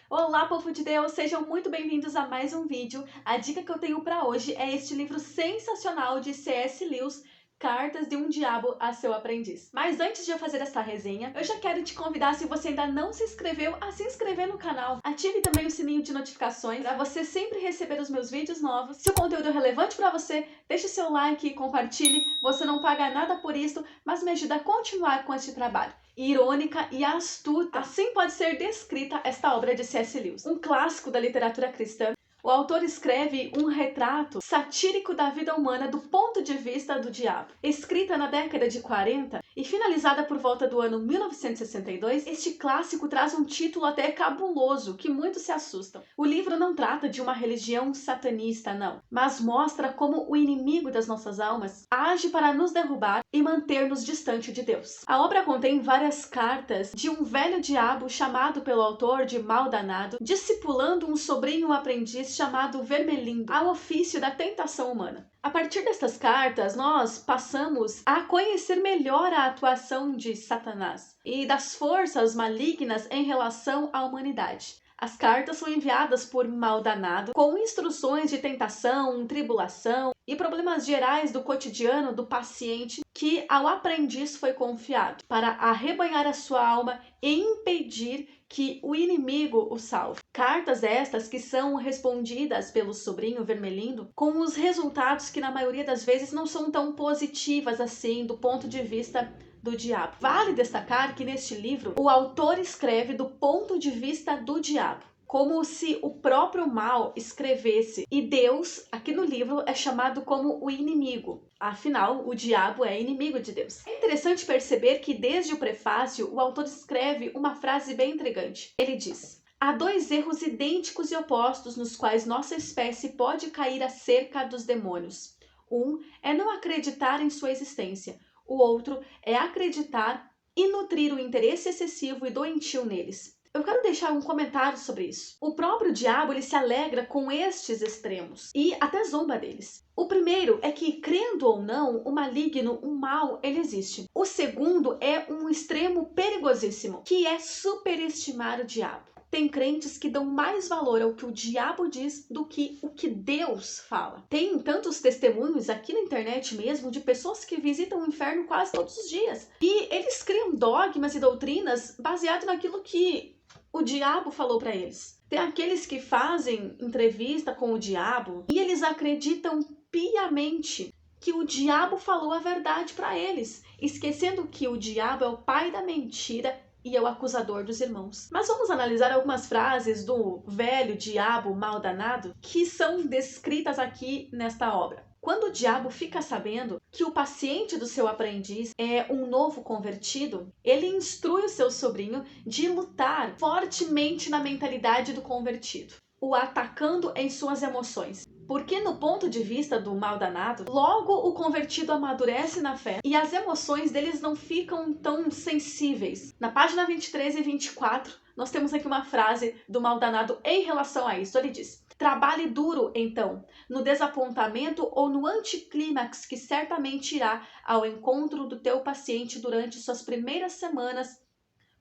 Olá, povo de Deus! Sejam muito bem-vindos a mais um vídeo. A dica que eu tenho para hoje é este livro sensacional de C.S. Lewis, Cartas de um Diabo a Seu Aprendiz. Mas antes de eu fazer essa resenha, eu já quero te convidar, se você ainda não se inscreveu, a se inscrever no canal. Ative também o sininho de notificações para você sempre receber os meus vídeos novos. Se o conteúdo é relevante para você, deixe seu like e compartilhe. Você não paga nada por isso, mas me ajuda a continuar com este trabalho. Irônica e astuta, assim pode ser descrita esta obra de C.S. Lewis, um clássico da literatura cristã. O autor escreve um retrato satírico da vida humana do ponto de vista do diabo. Escrita na década de 40 e finalizada por volta do ano 1962, este clássico traz um título até cabuloso, que muitos se assustam. O livro não trata de uma religião satanista, não, mas mostra como o inimigo das nossas almas age para nos derrubar e manter-nos distante de Deus. A obra contém várias cartas de um velho diabo chamado pelo autor de Mal Danado, discipulando um sobrinho aprendiz chamado Vermelindo ao ofício da tentação humana. A partir destas cartas, nós passamos a conhecer melhor a atuação de Satanás e das forças malignas em relação à humanidade. As cartas são enviadas por Mal Danado com instruções de tentação, tribulação e problemas gerais do cotidiano do paciente que ao aprendiz foi confiado para arrebanhar a sua alma e impedir que o inimigo o salve. Cartas estas que são respondidas pelo sobrinho Vermelindo com os resultados que na maioria das vezes não são tão positivas assim do ponto de vista do diabo. Vale destacar que neste livro o autor escreve do ponto de vista do diabo, como se o próprio mal escrevesse, e Deus, aqui no livro, é chamado como o inimigo. Afinal, o diabo é inimigo de Deus. É interessante perceber que desde o prefácio o autor escreve uma frase bem intrigante. Ele diz: há dois erros idênticos e opostos nos quais nossa espécie pode cair acerca dos demônios. Um é não acreditar em sua existência. O outro é acreditar e nutrir o interesse excessivo e doentio neles. Eu quero deixar um comentário sobre isso. O próprio diabo ele se alegra com estes extremos e até zomba deles. O primeiro é que, crendo ou não, o maligno, o mal, ele existe. O segundo é um extremo perigosíssimo, que é superestimar o diabo. Tem crentes que dão mais valor ao que o diabo diz do que o que Deus fala. Tem tantos testemunhos aqui na internet mesmo de pessoas que visitam o inferno quase todos os dias. E eles criam dogmas e doutrinas baseados naquilo que o diabo falou para eles. Tem aqueles que fazem entrevista com o diabo e eles acreditam piamente que o diabo falou a verdade para eles, esquecendo que o diabo é o pai da mentira e é o acusador dos irmãos. Mas vamos analisar algumas frases do velho diabo mal danado que são descritas aqui nesta obra. Quando o diabo fica sabendo que o paciente do seu aprendiz é um novo convertido, ele instrui o seu sobrinho de lutar fortemente na mentalidade do convertido, o atacando em suas emoções. Porque no ponto de vista do mal danado, logo o convertido amadurece na fé e as emoções deles não ficam tão sensíveis. Na página 23 e 24, nós temos aqui uma frase do mal danado em relação a isso. Ele diz: trabalhe duro, então, no desapontamento ou no anticlímax que certamente irá ao encontro do teu paciente durante suas primeiras semanas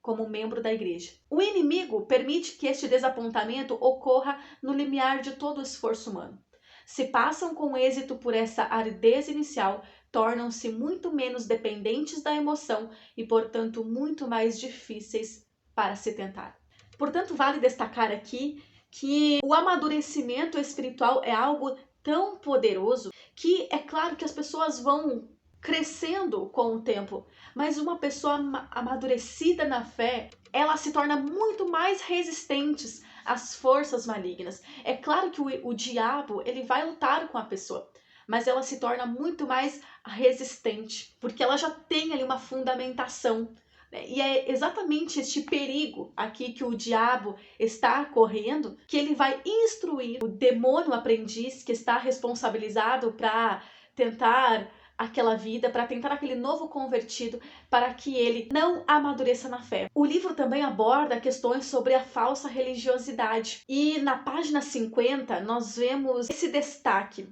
como membro da igreja. O inimigo permite que este desapontamento ocorra no limiar de todo o esforço humano. Se passam com êxito por essa aridez inicial, tornam-se muito menos dependentes da emoção e, portanto, muito mais difíceis para se tentar. Portanto, vale destacar aqui que o amadurecimento espiritual é algo tão poderoso que é claro que as pessoas vão crescendo com o tempo, mas uma pessoa amadurecida na fé, ela se torna muito mais resistente às forças malignas. É claro que o diabo ele vai lutar com a pessoa, mas ela se torna muito mais resistente, porque ela já tem ali uma fundamentação. E é exatamente este perigo aqui que o diabo está correndo, que ele vai instruir o demônio aprendiz que está responsabilizado para tentar aquela vida, para tentar aquele novo convertido, para que ele não amadureça na fé. O livro também aborda questões sobre a falsa religiosidade. E na página 50 nós vemos esse destaque.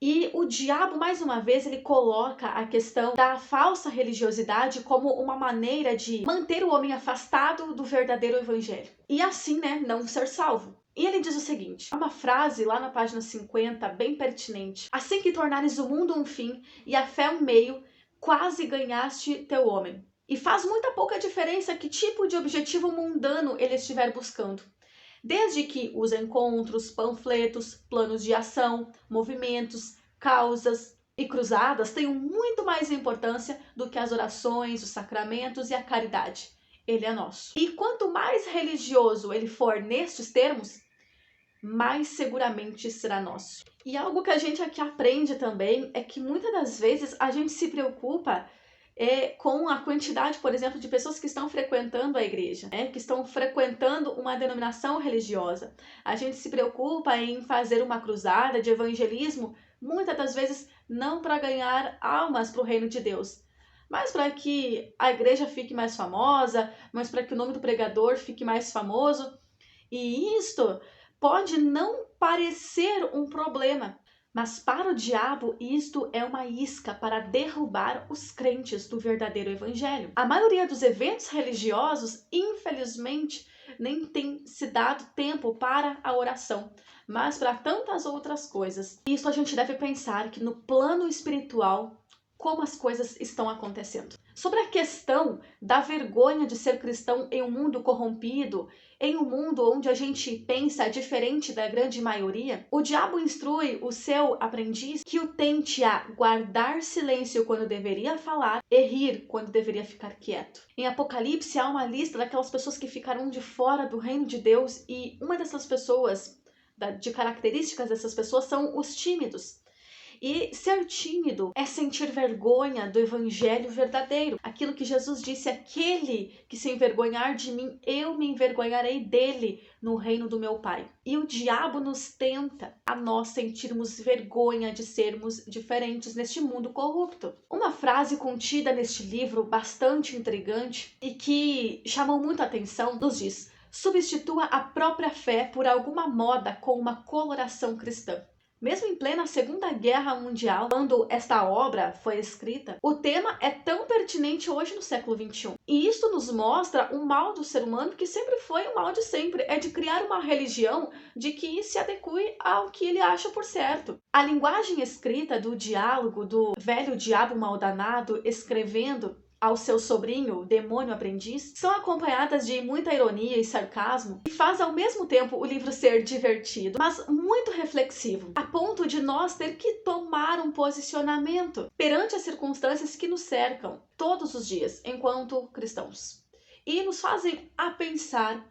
E o diabo, mais uma vez, ele coloca a questão da falsa religiosidade como uma maneira de manter o homem afastado do verdadeiro evangelho. E assim, né, não ser salvo. E ele diz o seguinte, uma frase lá na página 50, bem pertinente. Assim que tornares o mundo um fim e a fé um meio, quase ganhaste teu homem. E faz muita pouca diferença que tipo de objetivo mundano ele estiver buscando. Desde que os encontros, panfletos, planos de ação, movimentos, causas e cruzadas tenham muito mais importância do que as orações, os sacramentos e a caridade. Ele é nosso. E quanto mais religioso ele for nestes termos, mais seguramente será nosso. E algo que a gente aqui aprende também é que muitas das vezes a gente se preocupa com a quantidade, por exemplo, de pessoas que estão frequentando a igreja, que estão frequentando uma denominação religiosa. A gente se preocupa em fazer uma cruzada de evangelismo, muitas das vezes não para ganhar almas para o reino de Deus, mas para que a igreja fique mais famosa, mas para que o nome do pregador fique mais famoso. E isto pode não parecer um problema, mas para o diabo isto é uma isca para derrubar os crentes do verdadeiro evangelho. A maioria dos eventos religiosos, infelizmente, nem tem se dado tempo para a oração, mas para tantas outras coisas. Isso a gente deve pensar que no plano espiritual, como as coisas estão acontecendo. Sobre a questão da vergonha de ser cristão em um mundo corrompido, em um mundo onde a gente pensa diferente da grande maioria, o diabo instrui o seu aprendiz que o tente a guardar silêncio quando deveria falar e rir quando deveria ficar quieto. Em Apocalipse há uma lista daquelas pessoas que ficaram de fora do reino de Deus e uma dessas pessoas, de características dessas pessoas, são os tímidos. E ser tímido é sentir vergonha do evangelho verdadeiro. Aquilo que Jesus disse, aquele que se envergonhar de mim, eu me envergonharei dele no reino do meu Pai. E o diabo nos tenta a nós sentirmos vergonha de sermos diferentes neste mundo corrupto. Uma frase contida neste livro, bastante intrigante e que chamou muito a atenção, nos diz: substitua a própria fé por alguma moda com uma coloração cristã. Mesmo em plena Segunda Guerra Mundial, quando esta obra foi escrita, o tema é tão pertinente hoje no século XXI. E isto nos mostra o mal do ser humano, que sempre foi o mal de sempre, é de criar uma religião de que se adeque ao que ele acha por certo. A linguagem escrita do diálogo do velho diabo maldanado escrevendo ao seu sobrinho, o demônio aprendiz, são acompanhadas de muita ironia e sarcasmo, e faz ao mesmo tempo o livro ser divertido, mas muito reflexivo, a ponto de nós ter que tomar um posicionamento perante as circunstâncias que nos cercam todos os dias, enquanto cristãos. E nos fazem a pensar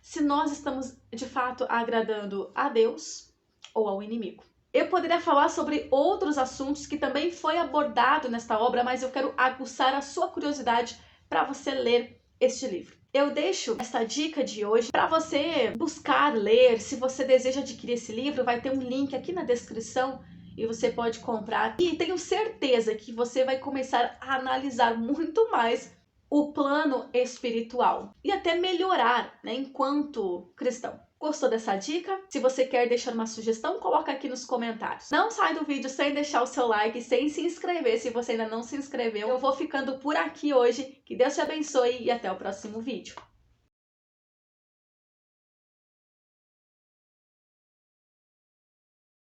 se nós estamos de fato agradando a Deus ou ao inimigo. Eu poderia falar sobre outros assuntos que também foi abordado nesta obra, mas eu quero aguçar a sua curiosidade para você ler este livro. Eu deixo esta dica de hoje para você buscar ler. Se você deseja adquirir esse livro, vai ter um link aqui na descrição e você pode comprar. E tenho certeza que você vai começar a analisar muito mais o plano espiritual e até melhorar, enquanto cristão. Gostou dessa dica? Se você quer deixar uma sugestão, coloca aqui nos comentários. Não sai do vídeo sem deixar o seu like, sem se inscrever se você ainda não se inscreveu. Eu vou ficando por aqui hoje. Que Deus te abençoe e até o próximo vídeo.